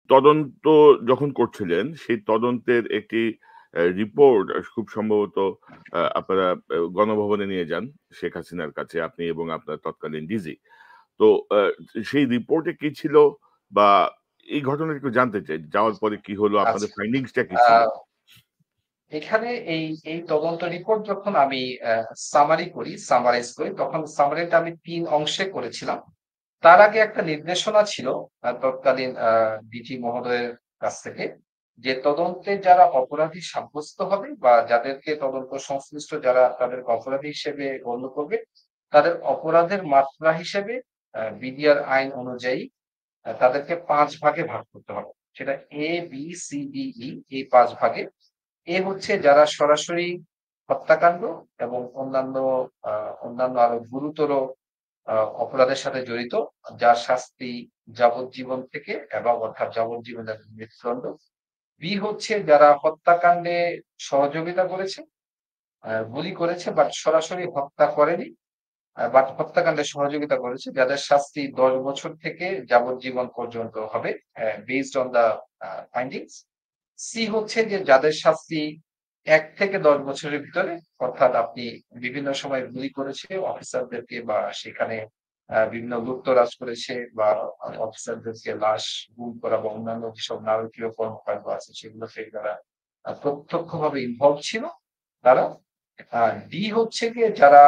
তদন্ত যখন করছিলেন, সেই তদন্তের একটি রিপোর্ট খুব সম্ভবত আপনারা গণভবনে নিয়ে যান শেখ হাসিনার কাছে আপনি এবং আপনার তৎকালীন ডিজি। তো সেই রিপোর্টে কি ছিল বা এই ঘটনাটা একটু জানতে চাই। যাওয়ার পরে কি হলো? আপনাদের আচ্ছা। ফাইন্ডিংস টা কি আ ছিল? এখানে এই তদন্ত রিপোর্ট যখন আমি সামারাইজ করি, তখন সামারিটা আমি ৩ অংশে করেছিলাম। তার আগে একটা নির্দেশনা ছিল তৎকালীন ডিজি মহোদয়ের কাছ থেকে, যে তদন্তে যারা অপরাধী সাব্যস্ত হবে বা যাদেরকে তদন্ত সংশ্লিষ্ট যারা তাদেরকে অপরাধী হিসেবে গণ্য করবে, তাদের অপরাধের মাত্রা হিসেবে বিডিআর আইন অনুযায়ী তাদেরকে ৫ ভাগে ভাগ করতে হবে। সেটা এ, বি, সি, ডি, ই এই ৫ ভাগে। এ হচ্ছে যারা সরাসরি হত্যাকাণ্ড এবং আ অন্যান্য আরো গুরুতর অপরাধের সাথে জড়িত, যার শাস্তি যাবজ্জীবন থেকে অ্যাবভ অর্থাৎ যাবজ্জীবনের মৃত্যুদণ্ড। বি হচ্ছে যারা হত্যাকাণ্ডে সহযোগিতা করেছে, গুলি করেছে বাট সরাসরি হত্যা করেনি। বাট হত্যাকাণ্ডে সহযোগিতা করেছে, যাদের শাস্তি ১০ বছর থেকে যাবজ্জীবন পর্যন্ত হবে বেসড অন দ্য ফাইন্ডিংস। সি হচ্ছে যে যাদের শাস্তি ১ থেকে ১০ বছরের ভিতরে, অর্থাৎ আপনি বিভিন্ন সময় গুলি করেছে অফিসারদেরকে বা সেখানে বিভিন্ন লুটতরাজ করেছে বা অফিসারদেরকে লাশ গুম করা বা অন্যান্য যেসব নারকীয় কর্মকাণ্ড আছে সেগুলোতে যারা প্রত্যক্ষভাবে ইনভলভ ছিল তারা। ডি হচ্ছে গিয়ে যারা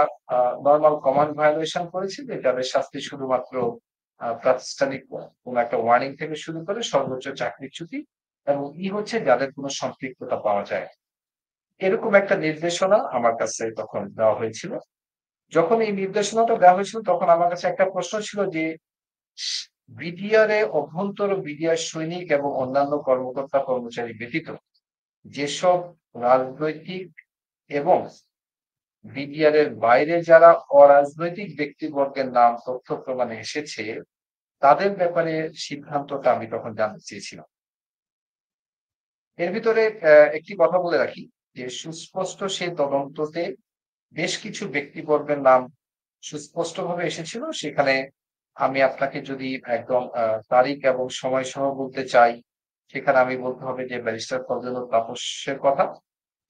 নরমাল কমান্ড ভায়োলেশন করেছে, যে যাদের শাস্তি শুধুমাত্র প্রাতিষ্ঠানিক কোন একটা ওয়ার্নিং থেকে শুরু করে সর্বোচ্চ চাকরিচ্যুতি। এবং ই হচ্ছে যাদের কোনো সম্পৃক্ততা পাওয়া যায়। এরকম একটা নির্দেশনা আমার কাছে তখন দেওয়া হয়েছিল। যখন এই নির্দেশনাটা দেওয়া হয়েছিল তখন আমার কাছে একটা প্রশ্ন ছিল যে বিডিআর এ অভ্যন্তর বিডিআর সৈনিক এবং অন্যান্য কর্মকর্তা কর্মচারী ব্যতীত যেসব রাজনৈতিক এবং বিডিআর এর বাইরে যারা অরাজনৈতিক ব্যক্তিবর্গের নাম তথ্য প্রমাণে এসেছে, তাদের ব্যাপারে সিদ্ধান্তটা আমি তখন জানতে চেয়েছিলাম। এর ভিতরে একটি কথা বলে রাখি যে সুস্পষ্ট সেই তদন্ততে বেশ কিছু ব্যক্তিবর্গের নাম সুস্পষ্টভাবে এসেছিল। সেখানে আমি আপনাকে যদি একদম তারিখ এবং সময়সহ বলতে চাই, সেখানে আমি বলতে হবে যে ব্যারিস্টার ফজলুল তাপসের কথা,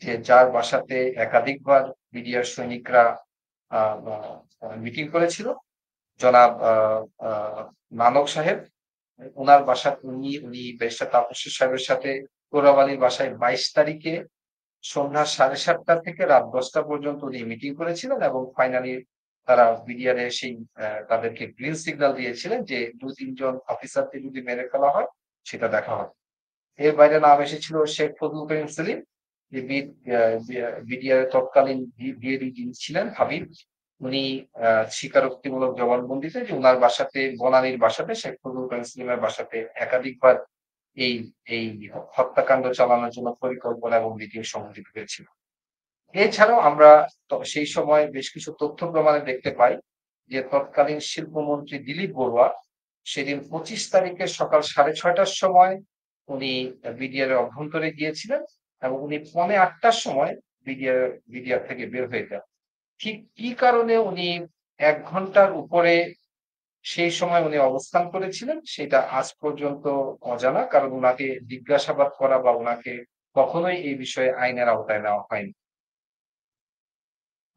যে যার বাসাতে একাধিকবার বিডিআর সৈনিকরা মিটিং করেছিল। জনাব নানক সাহেব, উনার বাসা উনি ব্যারিস্টার তাপস সাহেবের সাথে কোরাবালির বাসায় ২২ তারিখে সন্ধ্যা ৭:৩০ থেকে রাত ১০টা পর্যন্ত উনি মিটিং করেছিলেন এবং ফাইনালি তারা বিডিআর এর সেই তাদেরকে গ্রিন সিগন্যাল দিয়েছিলেন যে ২-৩ জন অফিসারকে যদি মেরে ফেলা হয় সেটা দেখা হবে। এর বাইরে নাম এসেছিল শেখ ফজলুল করিম সেলিম, যে বিডিআর এর তৎকালীন ডিএডি যিনি ছিলেন হাবিব। উনি স্বীকারোক্তিমূলক জবানবন্দিতে যে উনার বাসাতে বনানীর বাসাতে শেখ ফজলুল করিম সেলিমের বাসাতে একাধিকবার এই এই হত্যাকাণ্ড চালানোর জন্য পরিকল্পনা এবং মিটিং সংঘটিত হয়েছিল। এছাড়াও আমরা সেই সময় বেশ কিছু তথ্য প্রমাণে দেখতে পাই যে তৎকালীন শিল্পমন্ত্রী দিলীপ বড়ুয়া সেদিন ২৫ তারিখে সকাল ৬:৩০টার সময় উনি বিডিআর এর অভ্যন্তরে গিয়েছিলেন এবং উনি ৭:৪৮টার সময় বিডিআর থেকে বের হয়ে যান। ঠিক কি কারণে উনি ১ ঘন্টার উপরে সেই সময় উনি অবস্থান করেছিলেন সেটা আজ পর্যন্ত অজানা। কারণ উনাকে জিজ্ঞাসাবাদ করা বা উনাকে কখনোই এই বিষয়ে আইনের আওতায় নেওয়া হয়নি।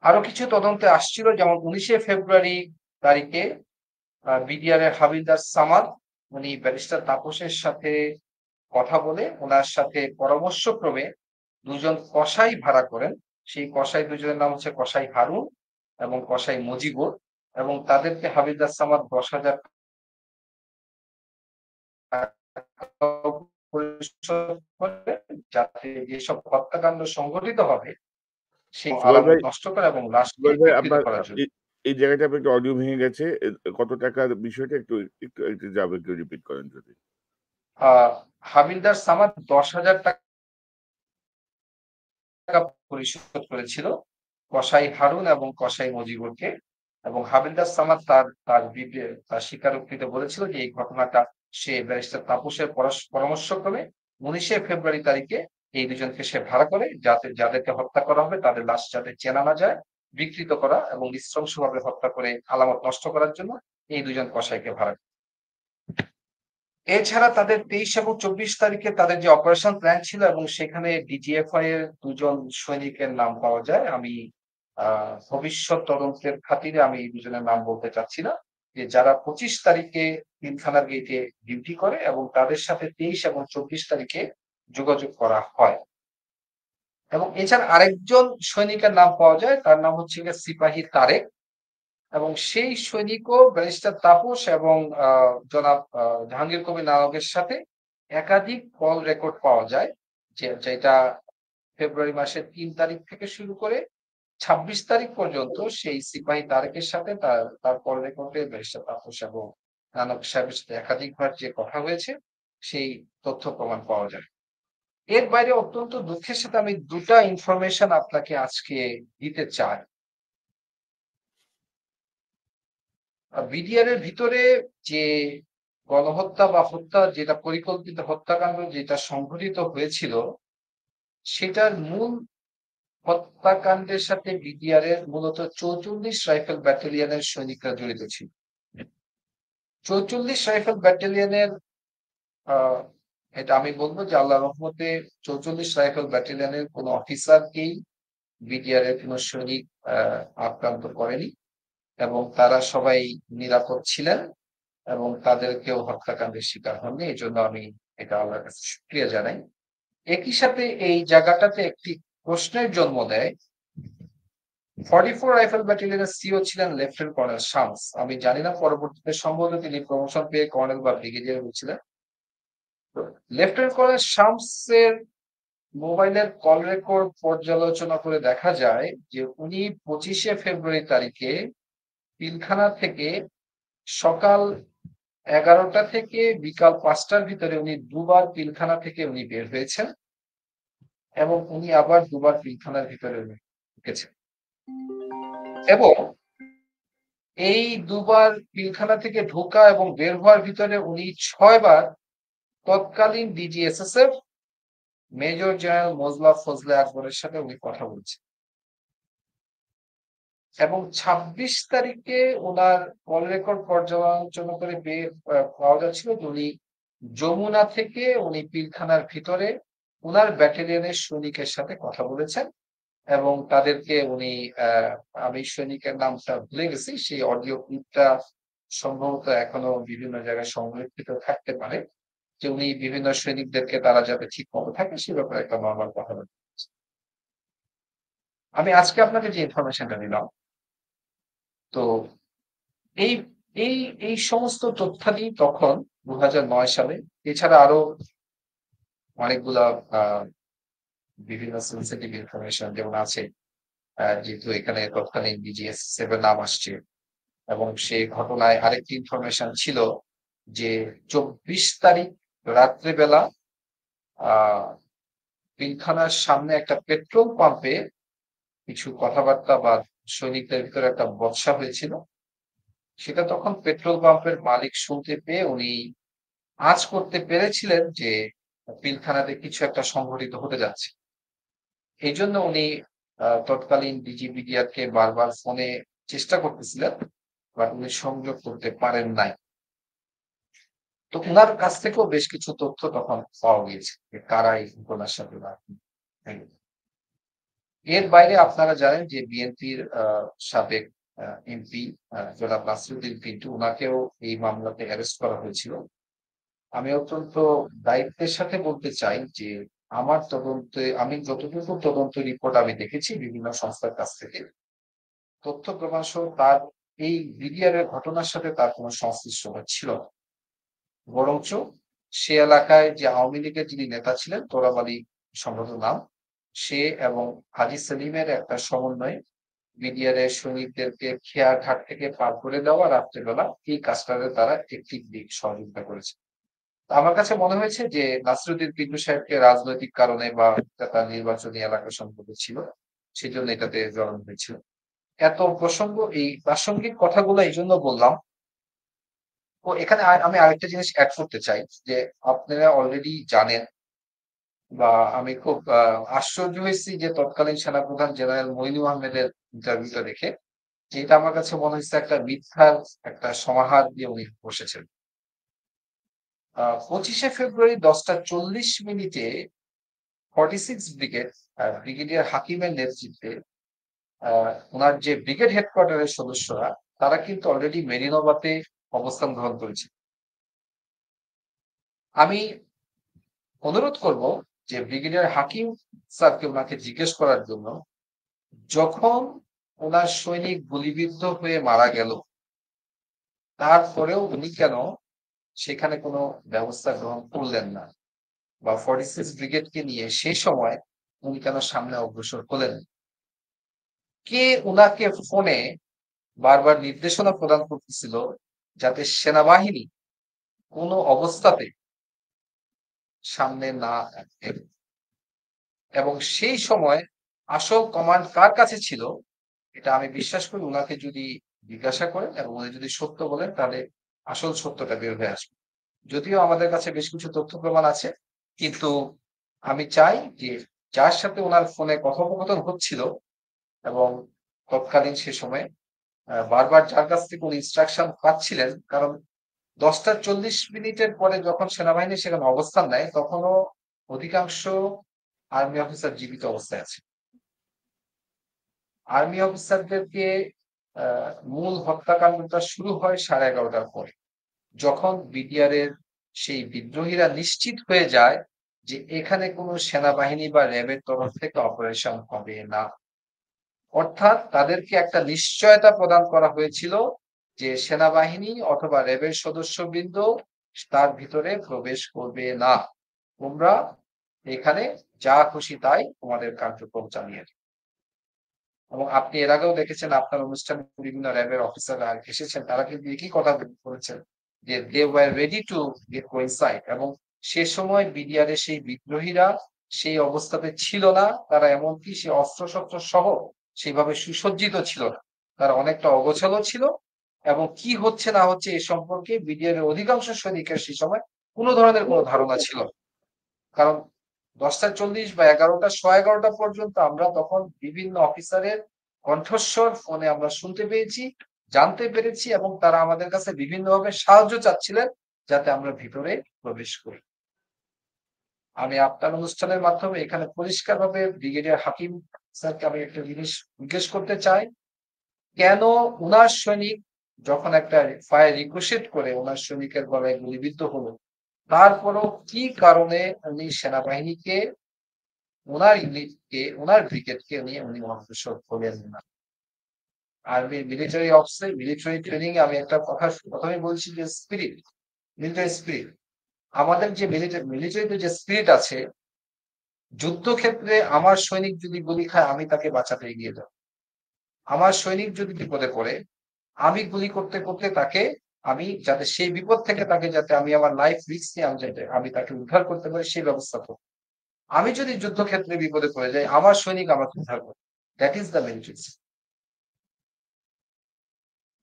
আরো কিছু তদন্তে আসছিল, যেমন ১৯শে ফেব্রুয়ারি তারিখে বিডিআর এর হাবিলদার সামাদ উনি ব্যারিস্টার তাপসের সাথে কথা বলে উনার সাথে পরামর্শক্রমে ২ জন কসাই ভাড়া করেন। সেই কসাই ২ জনের নাম হচ্ছে কসাই হারুন এবং কসাই মজিবুর, এবং তাদেরকে হাবিলদার সামাদ ১০,০০০ পরিশোধ করে, যাতে যেসব হত্যাকাণ্ড সংঘটিত হবে সেই জুয়েল ভাই আলামত নষ্ট করা এবং লাশকে জুয়েল ভাই বিকৃত আপনার করার জন্য। এই জায়গাটা আপনার একটু অডিও ভেঙে গেছে। কত টাকার বিষয়টা একটু একটু একটু যাবে একটু রিপিট করেন যদি। আ হাবিলদার সামাদ ১০,০০০ টাকা পরিশোধ করেছিল কসাই হারুন এবং কসাই মজিবুরকে, এবং হাবিলদার সামাদ তার স্বীকারোক্তিতে বলেছিল যে এই ঘটনাটা সে ব্যারিস্টার তাপসের পরামর্শক্রমে ১৯শে ফেব্রুয়ারি তারিখে এই দুজনকে সে ভাড়া করে, যাতে যাদেরকে হত্যা করা হবে তাদের লাশ যাতে চেনা না যায়, বিকৃত করা এবং নৃশংসভাবে হত্যা করে আলামত নষ্ট করার জন্য এই দুজন কসাইকে ভাড়া করে। এছাড়া তাদের ২৩ এবং ২৪ তারিখে তাদের যে অপারেশন প্ল্যান ছিল এবং সেখানে ডিজিএফআই এর ২ জন সৈনিকের নাম পাওয়া যায়। আমি আ ভবিষ্যৎ তদন্তের খাতিরে আমি এই ২ জনের নাম বলতে চাচ্ছি না। যে যারা ২৫ তারিখে পিলখানার গেটে ডিউটি করে এবং তাদের সাথে ২৩ এবং ২৪ তারিখে যোগাযোগ করা হয়। এবং এছাড়া আরেকজন সৈনিকের নাম পাওয়া যায়। তার নাম হচ্ছে গিয়ে সিপাহী তারেক। এবং সেই সৈনিকও ব্যারিস্টার তাপস এবং জনাব জাহাঙ্গীর কবির নায়কের সাথে একাধিক কল রেকর্ড পাওয়া যায়। যেটা ফেব্রুয়ারি মাসের ৩ তারিখ থেকে শুরু করে ২৬ তারিখ পর্যন্ত সেই সিপাহী তারেকের সাথে তার কল রেকর্ডে ব্যারিস্টার তাপস এবং নানক সাহেবের সাথে একাধিকবার যে কথা হয়েছে সেই তথ্য প্রমাণ পাওয়া যায়। এর বাইরে অত্যন্ত দুঃখের সাথে আমি ২ টা ইনফরমেশন আপনাকে আজকে দিতে চাই। বিডিআর এর ভিতরে যে গণহত্যা বা হত্যা যেটা পরিকল্পিত হত্যাকাণ্ড যেটা সংঘটিত হয়েছিল, সেটার মূল হত্যাকাণ্ডের সাথে বিডিআর এর মূলত ৪৪ রাইফেল ব্যাটালিয়নের সৈনিকরা জড়িত ছিল। ৪৪ রাইফেল ব্যাটালিয়নের আ এটা আমি বলব যে আল্লাহর রহমতে ৪৪ রাইফেল ব্যাটালিয়নের কোন অফিসারকেই বিডিআর এর কোন সৈনিক আ আক্রান্ত করেনি এবং তারা সবাই নিরাপদ ছিলেন। এবং তাদের কেউ হত্যাকাণ্ডের শিকার হননি। এজন্য আমি এটা আল্লাহর কাছে শুকরিয়া জানাই। একই সাথে এই জায়গাটাতে একটি প্রশ্নের জন্ম দেয়। 44 রাইফেল ব্যাটালিয়নের সিও ছিলেন লেফটেন্যান্ট কর্নেল শামস। আমি জানি না পরবর্তীতে সম্ভবত তিনি প্রমোশন পেয়ে কর্নেল বা ব্রিগেডিয়ার হয়েছিলেন। তো লেফটেন্যান্ট কর্নেল শামসের মোবাইলের কল রেকর্ড পর্যালোচনা করে দেখা যায় যে উনি ২৫শে ফেব্রুয়ারি তারিখে পিলখানা থেকে সকাল ১১টা থেকে বিকাল ৫টার ভিতরে উনি দুবার পিলখানা থেকে উনি বের হয়েছেন এবং উনি আবার দুবার পিলখানার ভিতরে ঢুকেছেন। এবং এই দুবার পিলখানা থেকে ঢোকা এবং বের হওয়ার ভিতরে উনি ৬ বার তৎকালীন ডিজিএসএসএফ মেজর জেনারেল মোজলা ফজলে আকবরের সাথে উনি কথা বলছেন। এবং ২৬ তারিখে উনার কল রেকর্ড পর্যালোচনা করে পাওয়া যাচ্ছিল যে উনি যমুনা থেকে উনি পিলখানার ভিতরে উনার ব্যাটালিয়নের সৈনিকের সাথে কথা বলেছেন এবং তাদেরকে উনি আমি সৈনিকের নামটা ভুলে গেছি। সেই অডিও ক্লিপটা সম্ভবত এখনো বিভিন্ন জায়গায় সংরক্ষিত থাকতে পারে। যে উনি বিভিন্ন সৈনিকদেরকে তারা যাতে ঠিকমতো থাকে সে ব্যাপারে একটা নরমাল কথা বলেছেন। আমি আজকে আপনাকে যে ইনফরমেশনটা দিলাম, তো এই এই এই সমস্ত তথ্যাদি তখন ২০০৯ সালে এছাড়া আরো অনেকগুলা আ বিভিন্ন সেনসিটিভ ইনফরমেশন যেমন আছে যেহেতু এখানে তৎকালীন ডিজিএসএসএফ এর নাম আসছে এবং সেই ঘটনায় আরেকটি ইনফরমেশন ছিল যে ২৪ তারিখ রাত্রেবেলা আ পিলখানার সামনে একটা পেট্রোল পাম্পে কিছু কথাবার্তা বা সৈনিকদের ভিতরে একটা বচসা হয়েছিল। সেটা তখন পেট্রোল পাম্পের মালিক শুনতে পেয়ে উনি আঁচ করতে পেরেছিলেন যে পিলখানাতে কিছু একটা সংঘটিত হতে যাচ্ছে। এইজন্য উনি তৎকালীন ডিজিপিডিআরকে বারবার ফোনে চেষ্টা করতেছিলেন, বাট উনি সংযোগ করতে পারেন নাই। তো উনার কাছ থেকেও বেশ কিছু তথ্য তখন পাওয়া গিয়েছে যে কারা এই ঘটনার সাথে এর বাইরে আপনারা জানেন যে বিএনপির সাবেক এমপি জনাব নাসিরুদ্দিন পিন্টু উনাকেও এই মামলাতে অ্যারেস্ট করা হয়েছিল। আমি অত্যন্ত দায়িত্বের সাথে বলতে চাই যে আমার তদন্তে আমি যতটুকু তদন্ত রিপোর্ট আমি দেখেছি বিভিন্ন সংস্থার কাছ থেকে তথ্য প্রমাণ সহ তার এই বিডিআর এর ঘটনার সাথে তার কোনো সংশ্লিষ্টতা ছিল না। বরঞ্চ সে এলাকায় যে আওয়ামী লীগের যিনি নেতা ছিলেন তোরাব আলী সম্ভবত নাম, সে এবং হাজী সেলিমের একটা সমন্বয়ে বিডিআর এর সৈনিকদেরকে খেয়াঘাট থেকে পার করে দেওয়া রাত্রেবেলা এই কাজটাতে তারা একটি দিক সহযোগিতা করেছে। আমার কাছে মনে হয়েছে যে নাসিরুদ্দিন পিন্টু সাহেবকে রাজনৈতিক কারণে বা তার নির্বাচনী এলাকা সম্পর্ক ছিল সেজন্য এটাতে জড়ানো হয়েছিল। এত প্রসঙ্গ এই প্রাসঙ্গিক কথাগুলো এই জন্য বললাম। তো এখানে আমি আরেকটা জিনিস এড করতে চাই যে আপনারা অলরেডি জানেন বা আমি খুব আশ্চর্য হয়েছি যে তৎকালীন সেনাপ্রধান জেনারেল মইনু আহমেদের ইন্টারভিউটা দেখে যে এটা আমার কাছে মনে হচ্ছে একটা মিথ্যার একটা সমাহার দিয়ে উনি বসেছেন। 25শে ফেব্রুয়ারি 10টা 40 মিনিটে 46 ব্রিগেড ব্রিগেডিয়ার হাকিমের নেতৃত্বে ওনার যে ব্রিগেড হেডকোয়ার্টারের সদস্যরা তারা কিন্তু অলরেডি মেরিনোবাতে অবস্থান গ্রহণ করেছে। আমি অনুরোধ করব যে ব্রিগেডিয়ার হাকিম স্যারকে ওনাকে জিজ্ঞেস করার জন্য, যখন ওনার সৈনিক গুলিবিদ্ধ হয়ে মারা গেল তারপরেও উনি কেন সেখানে কোনো ব্যবস্থা গ্রহণ করলেন না, বা 46 ব্রিগেডকে নিয়ে সেই সময় উনি কেন সামনে অগ্রসর হলেন? কে উনাকে ফোনে বারবার নির্দেশনা প্রদান করতেছিল যাতে সেনাবাহিনী কোনো অবস্থাতে সামনে না এগোয়? এবং সেই সময় আসল কমান্ড কার কাছে ছিল এটা আমি বিশ্বাস করি উনাকে যদি জিজ্ঞাসা করেন এবং উনি যদি সত্য বলেন তাহলে আসল সত্যটা বের হয়ে আসবে। যদিও আমাদের কাছে বেশ কিছু তথ্য প্রমাণ আছে, কিন্তু আমি চাই যে যার সাথে ওনার ফোনে কথোপকথন হচ্ছিল এবং তৎকালীন সে সময়ে বারবার যার কাছ থেকে উনি ইনস্ট্রাকশন পাচ্ছিলেন, কারণ 10টা 40 মিনিটের পরে যখন সেনাবাহিনী সেখানে অবস্থান নেয় তখনও অধিকাংশ আর্মি অফিসার জীবিত অবস্থায় আছে। আর্মি অফিসারদেরকে মূল হত্যাকাণ্ডটা শুরু হয় 11:30টার পরে, যখন বিডিআর এর সেই বিদ্রোহীরা নিশ্চিত হয়ে যায় যে এখানে কোনো সেনাবাহিনী বা র্যাবের তরফ থেকে অপারেশন হবে না। অর্থাৎ তাদেরকে একটা নিশ্চয়তা প্রদান করা হয়েছিল যে সেনাবাহিনী অথবা র্যাবের সদস্যবৃন্দ তার ভিতরে প্রবেশ করবে না, তোমরা এখানে যা খুশি তাই তোমাদের কার্যক্রম চালিয়ে যাও। এবং আপনি এর আগেও দেখেছেন আপনার অনুষ্ঠানে বিভিন্ন র্যাবের অফিসাররা এসেছেন, তারা কিন্তু একই কথা বলেছেন যে they were ready to get coincide, এবং সে সময় বিডিআর এর সেই বিদ্রোহীরা সেই অবস্থাতে ছিল না, তারা এমনকি সে অস্ত্রশস্ত্র সহ সেইভাবে সুসজ্জিত ছিল না, তারা অনেকটা অগোছালো ছিল এবং কি হচ্ছে না হচ্ছে এ সম্পর্কে বিডিআর এর অধিকাংশ সৈনিকের সেই সময় কোনো ধরনের কোনো ধারণা ছিল না। কারণ 10টা 40 বা 11টা 11:15 পর্যন্ত আমরা তখন বিভিন্ন অফিসারের কণ্ঠস্বর ফোনে আমরা শুনতে পেয়েছি, জানতে পেরেছি এবং তারা আমাদের কাছে বিভিন্নভাবে সাহায্য চাচ্ছিলেন যাতে আমরা ভিতরে প্রবেশ করি। আমি আপনার অনুষ্ঠানের মাধ্যমে এখানে পরিষ্কারভাবে ব্রিগেডিয়ার হাকিম স্যারকে আমি একটা জিনিস জিজ্ঞেস করতে চাই, কেন উনার সৈনিক যখন একটা ফায়ার রিকোয়েস্ট করে উনার সৈনিকের গলায় গুলিবিদ্ধ হলো, তারপরও কি কারণে উনি সেনাবাহিনীকে উনার ইউনিটকে উনার ব্রিগেডকে নিয়ে উনি অগ্রসর হলেন না? আর্মি মিলিটারি অফিসে মিলিটারি ট্রেনিং এ আমি একটা কথা প্রথমে বলছি যে স্পিরিট, মিলিটারি স্পিরিট, আমাদের যে মিলিটারিতে যে স্পিরিট আছে, যুদ্ধক্ষেত্রে আমার সৈনিক যদি গুলি খায় আমি তাকে বাঁচাতে এগিয়ে যাব। আমার সৈনিক যদি বিপদে পড়ে আমি গুলি করতে করতে তাকে আমি যাতে সেই বিপদ থেকে তাকে যাতে আমি আমার লাইফ রিস্ক নিয়ে আমি যাতে আমি তাকে উদ্ধার করতে পারি সেই ব্যবস্থা করব। আমি যদি যুদ্ধক্ষেত্রে বিপদে পড়ে যাই আমার সৈনিক আমাকে উদ্ধার করবে। দ্যাট ইজ দ্য মিলিটারি,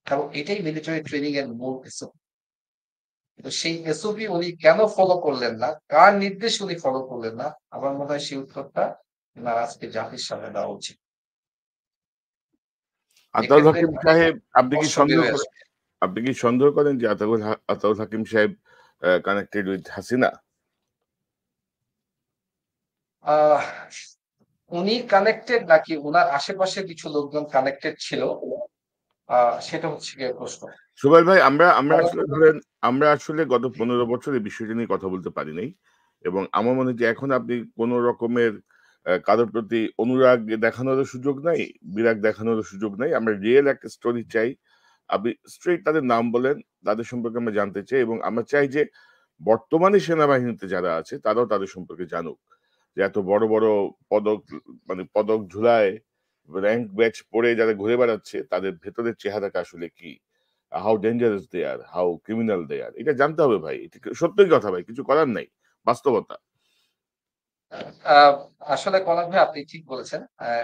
এবং এটাই মিলিটারি ট্রেনিং এর মূল এসওপি। তো সেই এসওপি উনি কেন ফলো করলেন না, কার নির্দেশ উনি ফলো করলেন না, আমার মনে হয় সেই উত্তরটা ওনার আজকে জাতির সামনে দেওয়া উচিত। আতাউল এক্ষেত্রে হাকিম অনেক সাহেব, আপনি কি প্রশ্ন বের সন্দেহ হয়ে করেন, আসবে। আপনি কি সন্দেহ করেন যে আতাউল হাকিম সাহেব কানেক্টেড উইথ হাসিনা? আহ উনি কানেক্টেড নাকি উনার আশেপাশে কিছু লোকজন কানেক্টেড ছিল, সেটা হচ্ছে গিয়ে প্রশ্ন। সুবাইর ভাই, আমরা আমরা কারণ আসলে ধরেন আমরা আসলে গত 15 বছর এই বিষয়টা নিয়ে কথা বলতে পারি নাই, এবং আমার মনে হয় যে এখন আপনি কোনো রকমের কারোর প্রতি অনুরাগ দেখানোরও সুযোগ নাই, বিরাগ দেখানোরও সুযোগ নাই। আমরা রিয়েল একটা স্টোরি চাই। আপনি স্ট্রেট তাদের নাম বলেন, তাদের সম্পর্কে আমরা জানতে চাই, এবং আমরা চাই যে বর্তমানে সেনাবাহিনীতে যারা আছে তারাও তাদের সম্পর্কে জানুক, যে এত বড় বড় পদক, মানে পদক ঝুলায় র্যাঙ্ক ব্যাচ পরে যারা ঘুরে বেড়াচ্ছে তাদের ভেতরের চেহারাটা আসলে কি, how dangerous they are, how criminal they are, এটা জানতে হবে ভাই। এটা সত্যই কথা ভাই, কিছু করার নাই, বাস্তবতা। আহ, আসলে কনক ভাই আপনি ঠিক বলেছেন,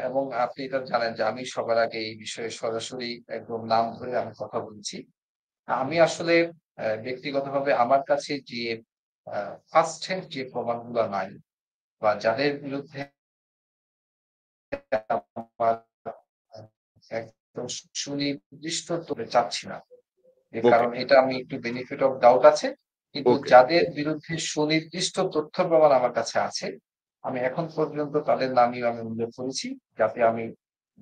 এবং আপনি এটা জানেন যে আমি সবার আগে এই বিষয়ে সরাসরি একদম নাম ধরে আমি কথা বলছি। আমি আসলে ব্যক্তিগতভাবে আমার কাছে যে ফার্স্ট হ্যান্ড যে প্রমাণগুলো নাই বা যাদের বিরুদ্ধে আমার একদম সুনির্দিষ্ট তথ্য চাচ্ছি না, ওকে, কারণ এটা আমি একটু বেনিফিট অফ ডাউট আছে, কিন্তু ওকে, যাদের বিরুদ্ধে সুনির্দিষ্ট তথ্য প্রমাণ আমার কাছে আছে, আমি এখন পর্যন্ত তাদের নামই আমি উল্লেখ করেছি, যাতে আমি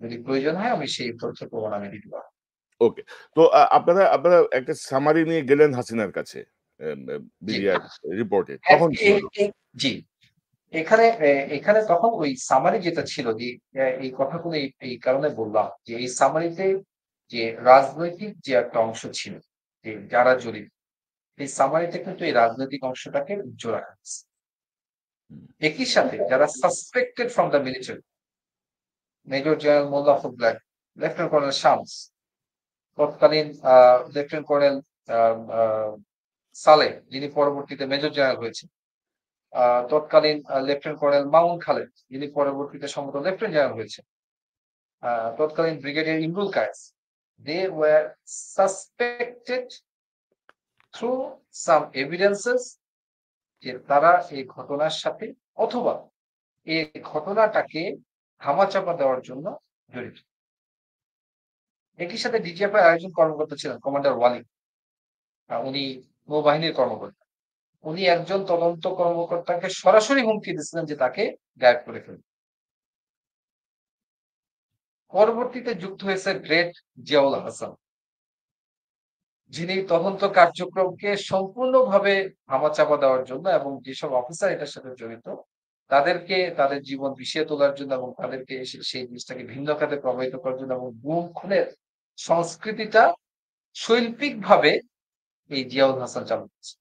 যদি প্রয়োজন হয় আমি সেই তথ্য প্রমাণ আমি দিতে পারব। ওকে। তো আপনারা আপনারা একটা সামারি নিয়ে গেলেন হাসিনার কাছে জি। বিডিআর রিপোর্টে। এক তখন কি এ হলো? এ জি। এখানে তখন ওই সামারি যেটা ছিল যে এই কথাগুলো এই কারণে বললাম যে এই সামারিতে যে রাজনৈতিক যে একটা অংশ ছিল, যে যারা জড়িত, এই সামারিতে কিন্তু এই রাজনৈতিক অংশটাকে উজ্জ্বল রাখা হয়েছে। হুম, একই সাথে যারা suspected from the military, major general Molla Fakhrul, lieutenant colonel Shams, তৎকালীন লেফটেন্যান্ট কর্নেল আ আ সালেহ, যিনি পরবর্তীতে মেজর জেনারেল হয়েছেন। তৎকালীন লেফটেন্যান্ট কর্নেল মামুন খালেদ, যিনি পরবর্তীতে সম্ভবত লেফটেন্যান্ট জেনারেল হয়েছেন। তৎকালীন brigadier Imrul Kayes. They were suspected through some evidences যে তারা এই ঘটনার সাথে অথবা এই ঘটনাটাকে ধামাচাপা দেওয়ার জন্য জড়িত। একই সাথে ডিজিএফআই এর আরেকজন কর্মকর্তা ছিলেন কমান্ডার ওয়ালি। উনি নৌবাহিনীর কর্মকর্তা। উনি একজন তদন্ত কর্মকর্তাকে সরাসরি হুমকি দিচ্ছিলেন যে তাকে গায়েব করে ফেলবে। পরবর্তীতে যুক্ত হয়েছে গ্রেট জিয়াউল হাসান, যিনি তদন্ত কার্যক্রমকে সম্পূর্ণভাবে ধামাচাপা দেওয়ার জন্য এবং যেসব অফিসার এটার সাথে জড়িত তাদেরকে তাদের জীবন বিষিয়ে তোলার জন্য এবং তাদেরকে সেই জিনিসটাকে ভিন্ন খাতে প্রবাহিত করার জন্য এবং গুম খুনের সংস্কৃতিটা শৈল্পিকভাবে এই জিয়াউল হাসান চালু করেছে।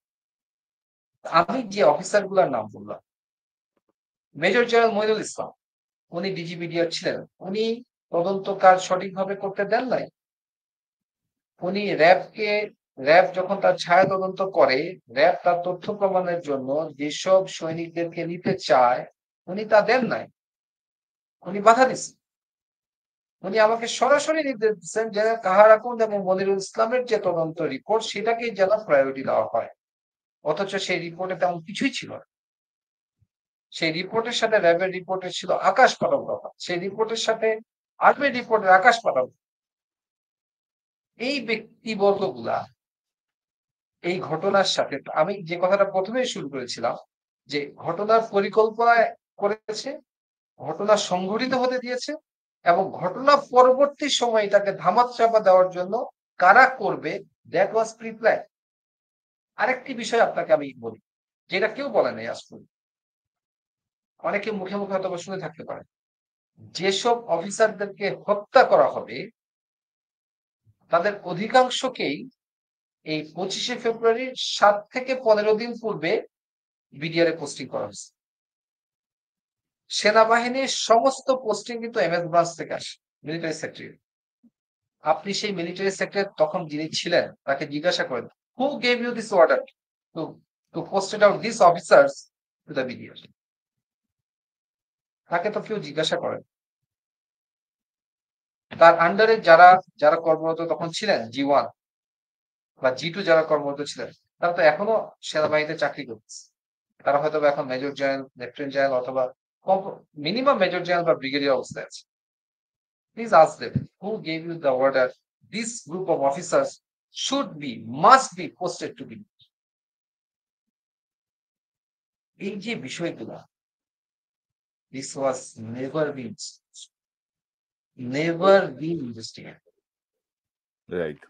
আমি যে অফিসার গুলার নাম বললাম, মেজর জেনারেল মইনুল ইসলাম, উনি ডিজিপিডিআর ছিলেন। উনি তদন্ত কাজ সঠিকভাবে করতে দেন নাই। উনি র‍্যাব যখন তার ছায়া তদন্ত করে, র‍্যাব তার তথ্য প্রমাণের জন্য যেসব সৈনিকদেরকে নিতে চায়, উনি তা দেন নাই। উনি বাধা দিচ্ছেন। উনি আমাকে সরাসরি নির্দেশ দিচ্ছেন যে কাহার আকুন্দ এবং মনিরুল ইসলামের যে তদন্ত রিপোর্ট সেটাকেই যেন প্রায়োরিটি দেওয়া হয়। অথচ সেই রিপোর্টে তেমন কিছুই ছিল না। সেই রিপোর্টের সাথে র‍্যাবের রিপোর্টের ছিল আকাশ পাতাল তফাৎ। সেই রিপোর্টের সাথে আর্মির রিপোর্টের আকাশ পাতাল। এই ব্যক্তিবর্গগুলা এই ঘটনার সাথে আমি যে কথাটা ১ম এই শুরু করেছিলাম যে ঘটনার পরিকল্পনা করেছে, ঘটনা সংঘটিত হতে দিয়েছে এবং ঘটনা পরবর্তী সময়ে এটাকে ধামাচাপা দেওয়ার জন্য কারা করবে that was pre-planned। আরেকটি বিষয় আপনাকে আমি বলি, যেটা কেউ বলে নাই আজ পর্যন্ত। অনেকে মুখে, মুখে হয়তোবা শুনে থাকতে পারে। যেসব অফিসারদেরকে হত্যা করা হবে তাদের অধিকাংশকেই এই ২৫শে ফেব্রুয়ারির ৭ থেকে ১৫ দিন পূর্বে বিডিআর এ পোস্টিং করা হয়েছে। সেনাবাহিনীর সমস্ত পোস্টিং কিন্তু এমএস ব্রাঞ্চ থেকে আসে, মিলিটারি সেক্রেটারি। আপনি সেই মিলিটারি সেক্রেটারি তখন যিনি ছিলেন তাকে জিজ্ঞাসা করেন, who gave you this order to to posted out this officers to the BDR? তাকে তো কেউ জিজ্ঞাসা করেন। তার আন্ডারে যারা যারা কর্মরত তখন ছিলেন জি1 বা জি2 যারা কর্মরত ছিলেন তারা তো এখনো সেনাবাহিনীতে চাকরি করতেছে। তারা হয়তো এখন মেজর জেনারেল, লেফটেন্যান্ট জেনারেল অথবা মিনিমাম মেজর জেনারেল বা ব্রিগেডিয়ার অবস্থায় আছে। Please ask them who gave you the order this group of officers must be posted to be। এই যে বিষয়গুলা, this was never been investigated। Right.